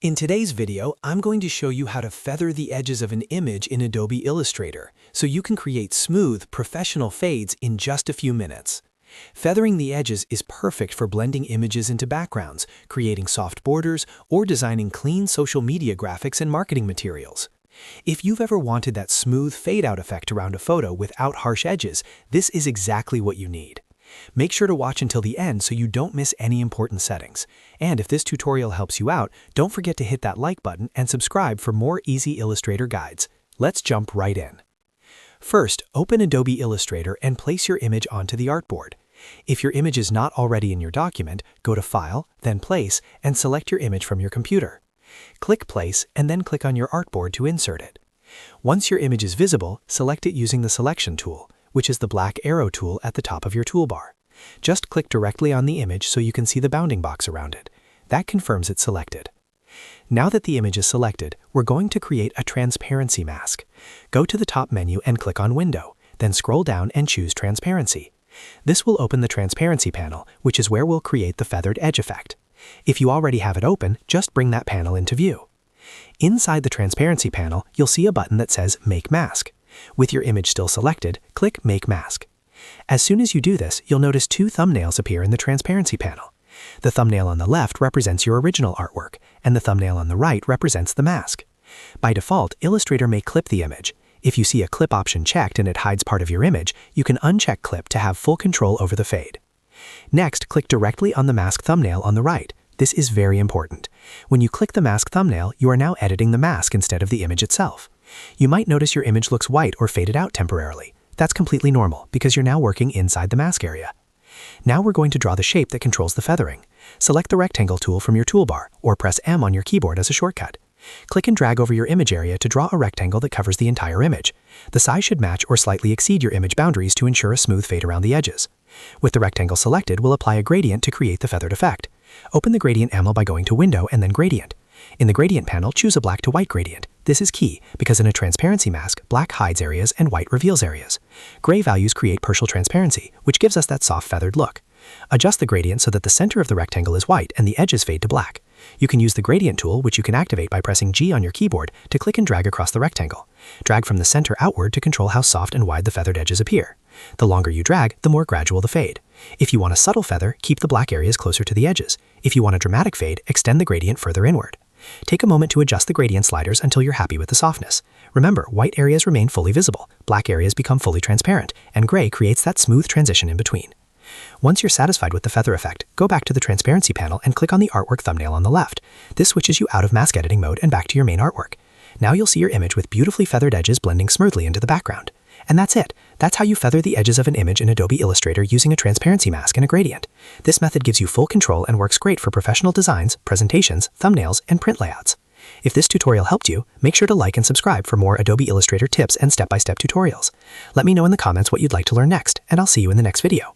In today's video, I'm going to show you how to feather the edges of an image in Adobe Illustrator so you can create smooth, professional fades in just a few minutes. Feathering the edges is perfect for blending images into backgrounds, creating soft borders, or designing clean social media graphics and marketing materials. If you've ever wanted that smooth fade-out effect around a photo without harsh edges, this is exactly what you need. Make sure to watch until the end so you don't miss any important settings. And if this tutorial helps you out, don't forget to hit that like button and subscribe for more easy Illustrator guides. Let's jump right in. First, open Adobe Illustrator and place your image onto the artboard. If your image is not already in your document, go to File, then Place, and select your image from your computer. Click Place and then click on your artboard to insert it. Once your image is visible, select it using the Selection tool, which is the black arrow tool at the top of your toolbar. Just click directly on the image so you can see the bounding box around it. That confirms it's selected. Now that the image is selected, we're going to create a transparency mask. Go to the top menu and click on Window, then scroll down and choose Transparency. This will open the Transparency panel, which is where we'll create the feathered edge effect. If you already have it open, just bring that panel into view. Inside the Transparency panel, you'll see a button that says Make Mask. With your image still selected, click Make Mask. As soon as you do this, you'll notice two thumbnails appear in the Transparency panel. The thumbnail on the left represents your original artwork, and the thumbnail on the right represents the mask. By default, Illustrator may clip the image. If you see a clip option checked and it hides part of your image, you can uncheck Clip to have full control over the fade. Next, click directly on the mask thumbnail on the right. This is very important. When you click the mask thumbnail, you are now editing the mask instead of the image itself. You might notice your image looks white or faded out temporarily. That's completely normal because you're now working inside the mask area. Now we're going to draw the shape that controls the feathering. Select the rectangle tool from your toolbar or press M on your keyboard as a shortcut. Click and drag over your image area to draw a rectangle that covers the entire image. The size should match or slightly exceed your image boundaries to ensure a smooth fade around the edges. With the rectangle selected, we'll apply a gradient to create the feathered effect. Open the gradient panel by going to Window and then Gradient. In the Gradient panel, choose a black to white gradient. This is key because in a transparency mask, black hides areas and white reveals areas. Gray values create partial transparency, which gives us that soft feathered look. Adjust the gradient so that the center of the rectangle is white and the edges fade to black. You can use the Gradient tool, which you can activate by pressing G on your keyboard to click and drag across the rectangle. Drag from the center outward to control how soft and wide the feathered edges appear. The longer you drag, the more gradual the fade. If you want a subtle feather, keep the black areas closer to the edges. If you want a dramatic fade, extend the gradient further inward. Take a moment to adjust the gradient sliders until you're happy with the softness. Remember, white areas remain fully visible, black areas become fully transparent, and gray creates that smooth transition in between. Once you're satisfied with the feather effect, go back to the Transparency panel and click on the artwork thumbnail on the left. This switches you out of mask editing mode and back to your main artwork. Now you'll see your image with beautifully feathered edges blending smoothly into the background. And that's it. That's how you feather the edges of an image in Adobe Illustrator using a transparency mask and a gradient. This method gives you full control and works great for professional designs, presentations, thumbnails, and print layouts. If this tutorial helped you, make sure to like and subscribe for more Adobe Illustrator tips and step-by-step tutorials. Let me know in the comments what you'd like to learn next, and I'll see you in the next video.